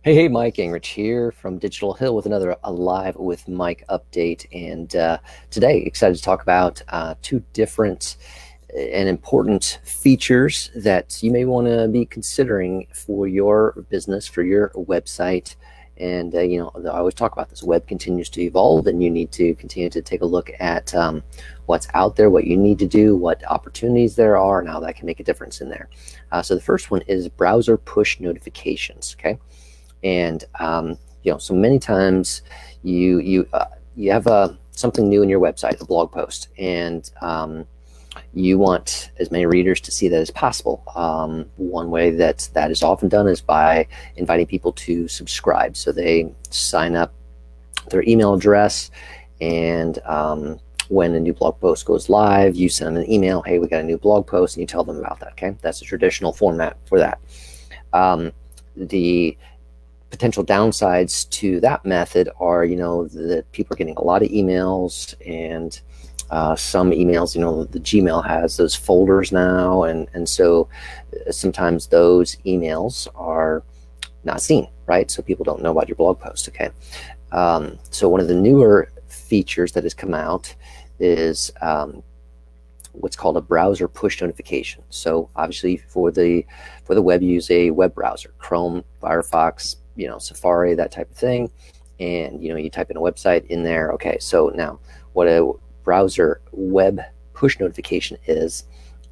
Hey, Mike Gingrich here from Digital Hill with another Alive with Mike update. And today, excited to talk about two different and important features that you may want to be considering for your business, for your website. And, I always talk about this. Web continues to evolve, and you need to continue to take a look at what's out there, what you need to do, what opportunities there are, and how that can make a difference in there. So the first one is browser push notifications, okay? And so many times you have something new in your website, a blog post, and you want as many readers to see that as possible. One way that is often done is by inviting people to subscribe. So they sign up their email address, and when a new blog post goes live, you send them an email, hey, we got a new blog post, and you tell them about that. Okay, that's a traditional format for that. The potential downsides to that method are, that people are getting a lot of emails, and some emails, the Gmail has those folders now, and so sometimes those emails are not seen, right? So people don't know about your blog post, okay? So one of the newer features that has come out is what's called a browser push notification. So obviously for the web, you use a web browser, Chrome, Firefox, Safari, that type of thing, and you type in a website in there. Okay, so now what a browser web push notification is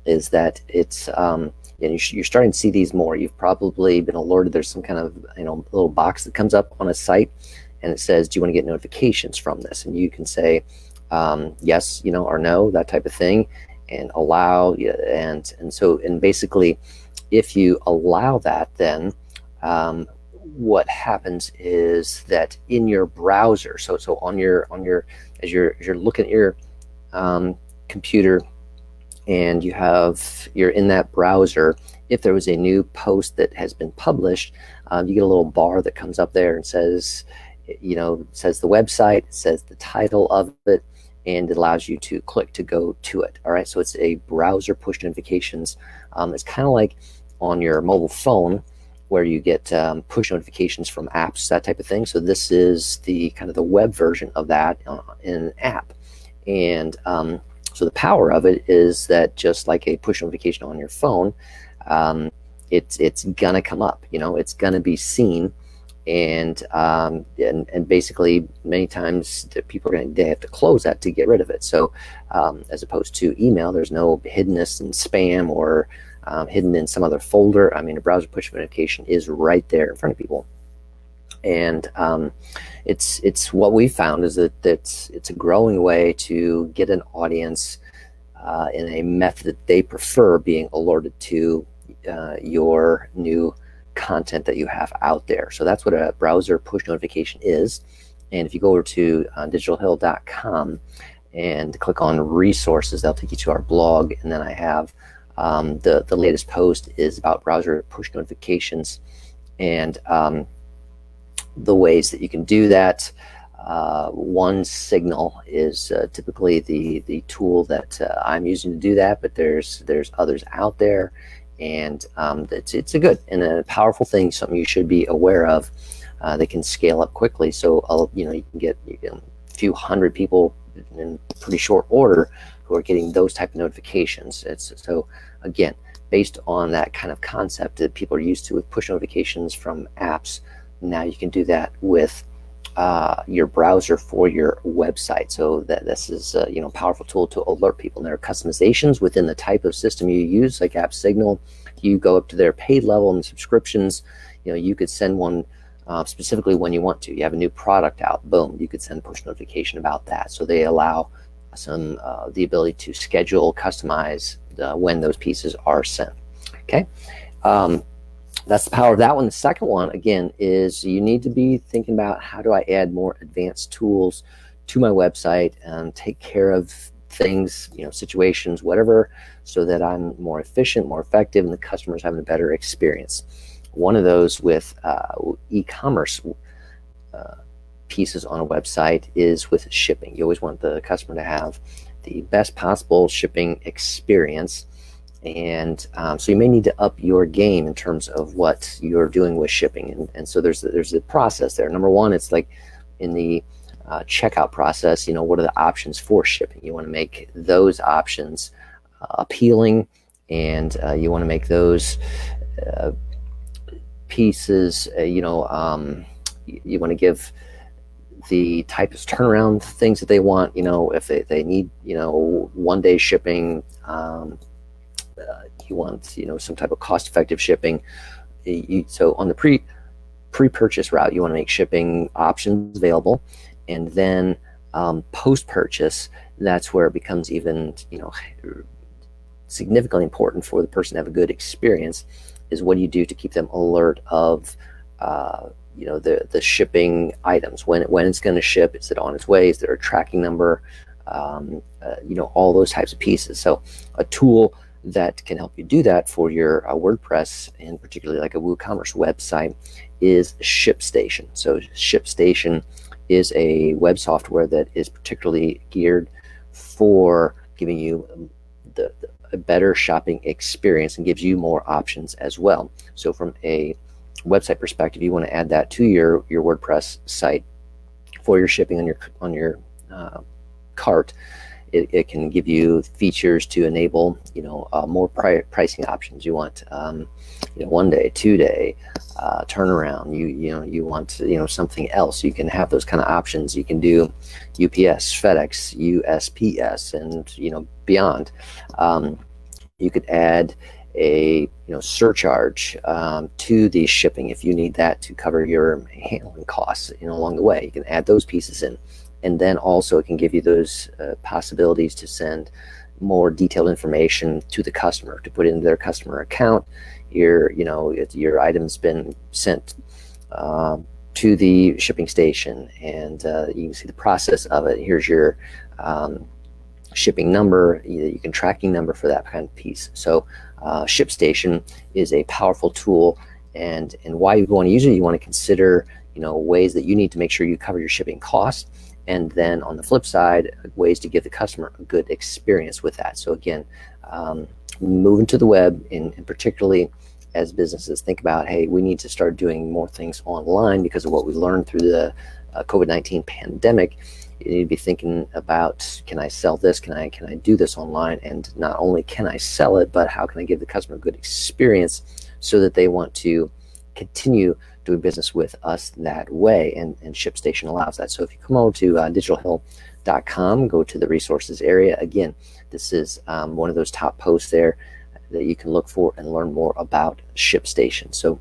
that it's and you're starting to see these more. You've probably been alerted there's some kind of little box that comes up on a site, and it says, do you want to get notifications from this? And you can say yes, or no, that type of thing, and allow. And basically, if you allow that, then what happens is that in your browser, so on your as you're looking at your computer, and you're in that browser, if there was a new post that has been published, you get a little bar that comes up there and says, says the website, it says the title of it, and it allows you to click to go to it. All right, so it's a browser push notifications. It's kind of like on your mobile phone, where you get push notifications from apps, that type of thing. So this is the kind of the web version of that in an app. And so the power of it is that just like a push notification on your phone, it's gonna come up. It's gonna be seen, and basically many times people they have to close that to get rid of it. So as opposed to email, there's no hiddenness in spam or hidden in some other folder. I mean, a browser push notification is right there in front of people, and it's what we found is that it's a growing way to get an audience in a method that they prefer, being alerted to your new content that you have out there. So that's what a browser push notification is. And if you go over to digitalhill.com and click on resources, that'll take you to our blog, and then I have the latest post is about browser push notifications and the ways that you can do that. One Signal is typically the tool that I'm using to do that, but there's others out there, and it's a good and a powerful thing, something you should be aware of. They can scale up quickly, so you can get a few hundred people in pretty short order who are getting those type of notifications. So again, based on that kind of concept that people are used to with push notifications from apps, now you can do that with your browser for your website. So this is a powerful tool to alert people. And there are customizations within the type of system you use, like App Signal. You go up to their paid level and subscriptions. You could send one specifically when you want to. You have a new product out, boom, you could send a push notification about that. So they allow some the ability to schedule, customize when those pieces are sent. Okay, that's the power of that one. The second one, again, is you need to be thinking about, how do I add more advanced tools to my website and take care of things, situations, whatever, so that I'm more efficient, more effective, and the customer's having a better experience. One of those with e-commerce pieces on a website is with shipping. You always want the customer to have the best possible shipping experience. And so you may need to up your game in terms of what you're doing with shipping. And so there's a process there. Number one, it's like in the checkout process, what are the options for shipping? You want to make those options appealing, and you want to make those pieces, you want to give the type of turnaround things that they want. If they need, 1 day shipping, you want, some type of cost-effective shipping. So on the pre-purchase route, you want to make shipping options available, and then post-purchase, that's where it becomes even, significantly important for the person to have a good experience. Is what do you do to keep them alert of the shipping items, when it's going to ship, is it on its way, is there a tracking number, all those types of pieces. So a tool that can help you do that for your WordPress, and particularly like a WooCommerce website, is ShipStation. So ShipStation is a web software that is particularly geared for giving you a better shopping experience and gives you more options as well. So from a website perspective, you want to add that to your WordPress site for your shipping on your cart. It can give you features to enable more pricing options. You want 1 day, 2 day turnaround. You want something else. You can have those kind of options. You can do UPS, FedEx, USPS, and beyond. You could add a surcharge to the shipping if you need that to cover your handling costs along the way. You can add those pieces in, and then also it can give you those possibilities to send more detailed information to the customer, to put into their customer account. Your item's been sent to the shipping station, and you can see the process of it. Here's your shipping number. You can tracking number for that kind of piece. So ShipStation is a powerful tool, and why you want to use it, you want to consider ways that you need to make sure you cover your shipping costs, and then on the flip side, ways to give the customer a good experience with that. So again, moving to the web, and particularly as businesses think about, hey, we need to start doing more things online because of what we learned through the COVID-19 pandemic. You need to be thinking about, can I sell this? Can I do this online? And not only can I sell it, but how can I give the customer a good experience so that they want to continue doing business with us that way? And ShipStation allows that. So if you come over to digitalhill.com, go to the resources area. Again, this is one of those top posts there that you can look for and learn more about ShipStation. So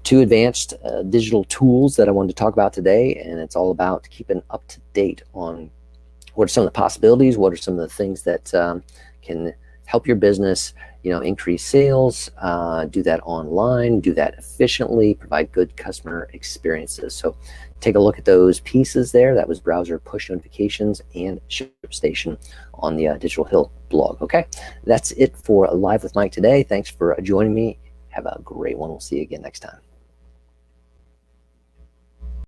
2 advanced digital tools that I wanted to talk about today, and it's all about keeping up to date on what are some of the possibilities, what are some of the things that can help your business, increase sales, do that online, do that efficiently, provide good customer experiences. So take a look at those pieces there. That was browser push notifications and ShipStation on the Digital Hill blog. Okay, that's it for Live with Mike today. Thanks for joining me. Have a great one. We'll see you again next time.